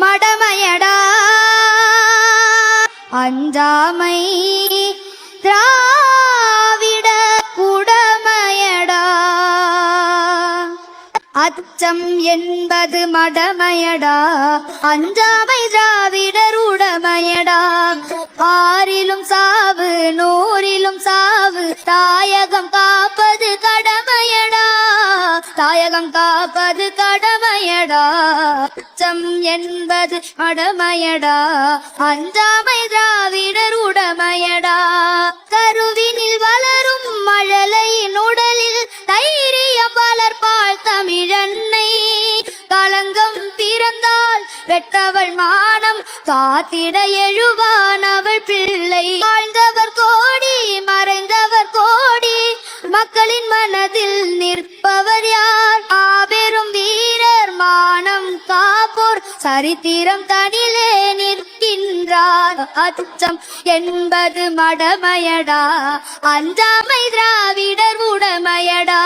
மடமையடா அஞ்சாமை திராவிட உடமையடா. அச்சம் என்பது மடமையடா அஞ்சாமை திராவிடர் உடமையடா. ஆறிலும் சாவு நூறிலும் சாவு தாயகம் காப்பது கடமையடா தாயகம் காப்பது கடமையடா. அச்சம் என்பது மடமையடா அஞ்சாமை திராவிடர் உடமையடா. கருவினில் வளரும் மழலையின் உடலில் தைரியம் வளர்ப்பாள் தமிழன்னை. களங்கம் பிறந்தால் வெட்டவள் மானம் காத்திட எழுவான் அவள் பிள்ளை. வாழ்ந்தவர் கோடி மறைந்தவர் கோடி மக்களின் மனதில் நிற்பவர் யார்? ஆபெரும் வீரர் மானம் காப்போர் சரித்திரம் தனிலே நிற்கின்றார். அச்சம் என்பது மடமையடா அஞ்சாமை திராவிடர் உடமையடா.